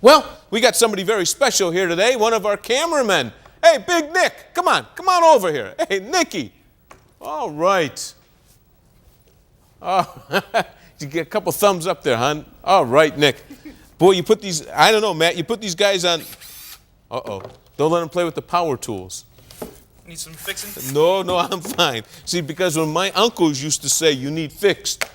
Well, we got somebody very special here today, one of our cameramen. Hey, Big Nick, come on over here. Hey, Nicky. All right. Oh, you get a couple thumbs up there, hon. All right, Nick. Boy, you put these, I don't know, Matt, you put these guys on. Uh-oh. Don't let them play with the power tools. Need some fixing? No, I'm fine. See, because when my uncles used to say you need fixed,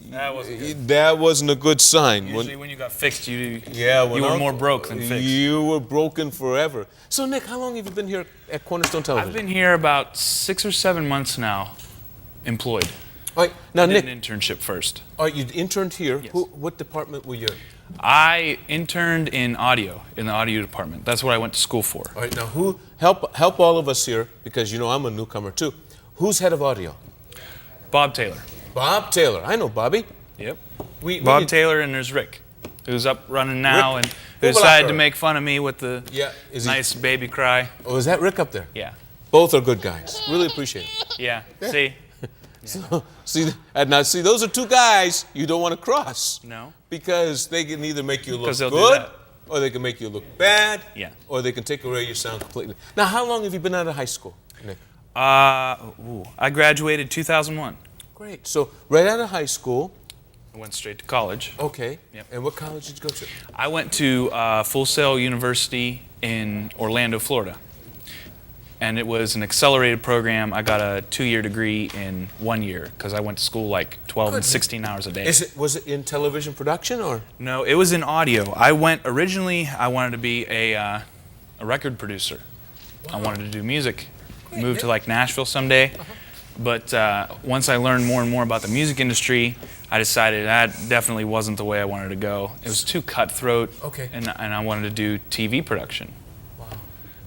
that wasn't a good sign. Usually when you got fixed, you were more broke than fixed. You were broken forever. So, Nick, how long have you been here at Cornerstone Television? I've been here about 6 or 7 months now, employed. All right, now, I did Nick, an internship first. All right, you interned here. Yes. What department were you in? I interned in audio, in the audio department. That's what I went to school for. All right, now help all of us here, because you know I'm a newcomer too. Who's head of audio? Bob Taylor. Bob Taylor. I know Bobby. Yep. Bob Taylor, and there's Rick, who's up running now, Rick, and who decided to make fun of me with the nice baby cry. Oh, is that Rick up there? Yeah. Both are good guys. Really appreciate it. Yeah. See? So, see, those are two guys you don't want to cross. No. Because they can either make you look they'll good, do that. or they can make you look bad, Yeah. or they can take away your sound completely. Now, how long have you been out of high school, Nick? I graduated 2001. Great. So, right out of high school. I went straight to college. Okay. Yep. And what college did you go to? I went to Full Sail University in Orlando, Florida. And it was an accelerated program. I got a 2-year degree in 1 year because I went to school like 12 and 16 hours a day. Was it in television production or? No, it was in audio. Originally, I wanted to be a record producer. Wow. I wanted to do music. Move to like Nashville someday. But once I learned more and more about the music industry, I decided that definitely wasn't the way I wanted to go. It was too cutthroat. Okay. And I wanted to do TV production.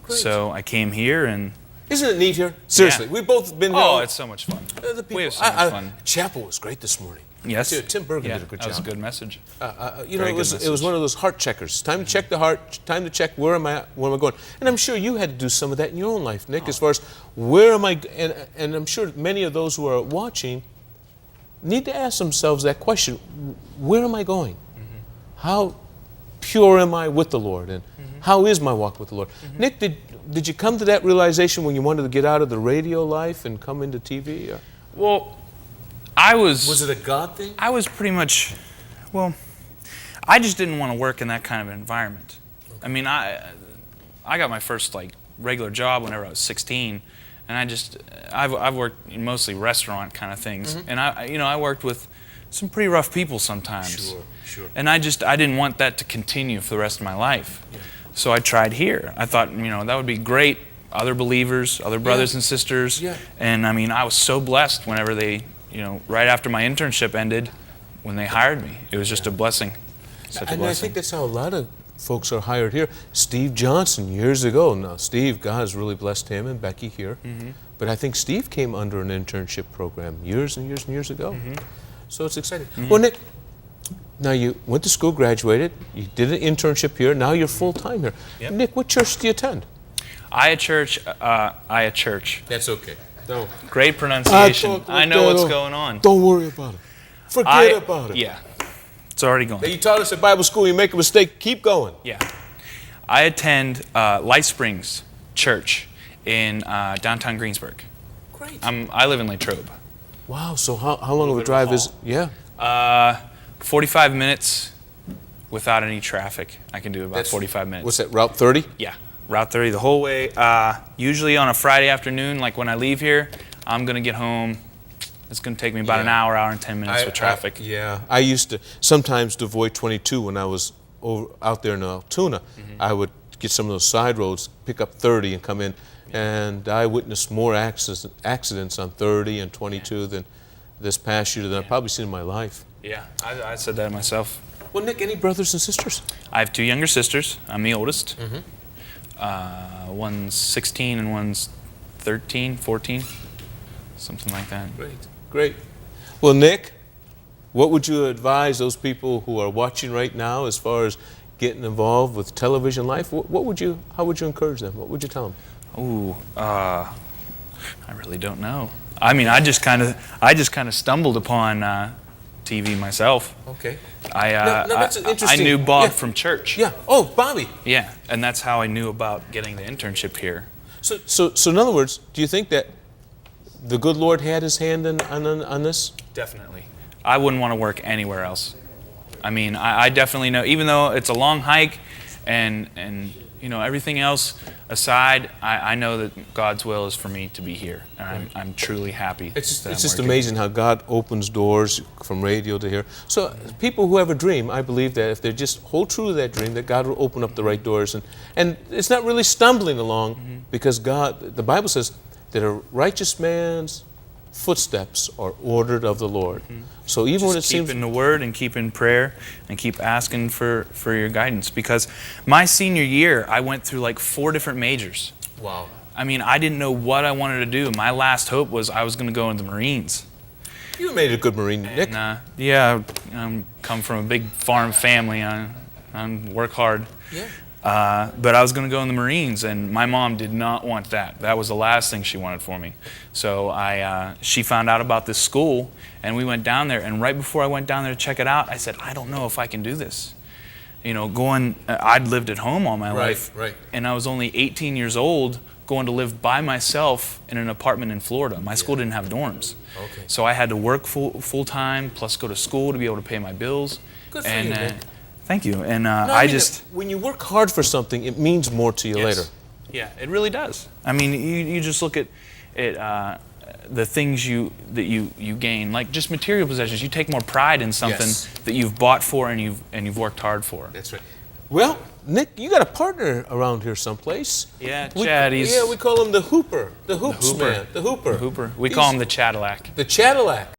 Great. So I came here and... Isn't it neat here? Seriously, we've both been here. Oh, it's so much fun. We have so much fun. Chapel was great this morning. Yes. Tim Bergen did a good job. That was a good message. It was one of those heart checkers. Time to check the heart, time to check where am I going. And I'm sure you had to do some of that in your own life, Nick, as far as where am I, and I'm sure many of those who are watching need to ask themselves that question, where am I going? How pure am I with the Lord? And how is my walk with the Lord? Nick, did you come to that realization when you wanted to get out of the radio life and come into TV? Or? Well, Was it a God thing? I was pretty much, I just didn't want to work in that kind of environment. Okay. I mean, I got my first like regular job whenever I was 16, and I've worked in mostly restaurant kind of things, and I worked with some pretty rough people sometimes. Sure. And I didn't want that to continue for the rest of my life. Yeah. So I tried here. I thought, that would be great. Other believers, other brothers and sisters. Yeah. And I mean, I was so blessed whenever they, right after my internship ended, when they hired me. It was just a blessing. Such a blessing. I think that's how a lot of folks are hired here. Steve Johnson, years ago. Now, Steve, God has really blessed him and Becky here. But I think Steve came under an internship program years and years and years ago. So it's exciting. Well, Nick, now you went to school, graduated, you did an internship here, now you're full-time here. Yep. Nick, what church do you attend? I church. That's okay. No. Great pronunciation. I know what's going on. Don't worry about it. Forget about it. Yeah. It's already going. You taught us at Bible school, you make a mistake, keep going. Yeah. I attend Light Springs Church in downtown Greensburg. Great. I live in Latrobe. Wow, so how long of a drive is it? Yeah. 45 minutes without any traffic. I can do about 45 minutes. What's that, Route 30? Yeah, Route 30 the whole way. Usually on a Friday afternoon, like when I leave here, I'm going to get home. It's going to take me about an hour and 10 minutes with traffic. I used to sometimes avoid 22 when I was out there in Altoona. I would get some of those side roads, pick up 30 and come in. And I witnessed more accidents on 30 and 22 than this past year than I've probably seen in my life. Yeah, I said that myself. Well, Nick, any brothers and sisters? I have 2 younger sisters. I'm the oldest. One's 16 and one's 13, 14, something like that. Great. Well, Nick, what would you advise those people who are watching right now as far as getting involved with television life? How would you encourage them? What would you tell them? I really don't know. I mean, I just kind of stumbled upon TV myself. Okay. I knew Bob from church. Yeah. Oh, Bobby. Yeah, and that's how I knew about getting the internship here. So in other words, do you think that the good Lord had His hand on this? Definitely. I wouldn't want to work anywhere else. I mean, I definitely know, even though it's a long hike and everything else aside, I know that God's will is for me to be here, and I'm truly happy. It's just amazing how God opens doors from radio to here. So people who have a dream, I believe that if they just hold true to that dream, that God will open up the right doors, and it's not really stumbling along, because God, the Bible says that a righteous man's footsteps are ordered of the Lord. So even when it seems, keep in the Word and keep in prayer and keep asking for your guidance. Because my senior year, I went through like 4 different majors. Wow. I mean, I didn't know what I wanted to do. My last hope was I was going to go into the Marines. You made a good Marine, Nick. Yeah, I come from a big farm family. I work hard. Yeah. But I was going to go in the Marines, and my mom did not want that. That was the last thing she wanted for me. So she found out about this school, and we went down there. And right before I went down there to check it out, I said, I don't know if I can do this. I'd lived at home all my life, and I was only 18 years old, going to live by myself in an apartment in Florida. My school didn't have dorms. Okay. So I had to work full time, plus go to school to be able to pay my bills. Good for you, Nick. Thank you. And when you work hard for something, it means more to you later. Yeah, it really does. I mean, you just look at the things that you gain, like just material possessions. You take more pride in something that you've bought for and you've worked hard for. That's right. Well, Nick, you got a partner around here someplace. Yeah, Chad. We call him the Hooper, the Hoops man, the Hooper. We call him the Cadillac. The Cadillac.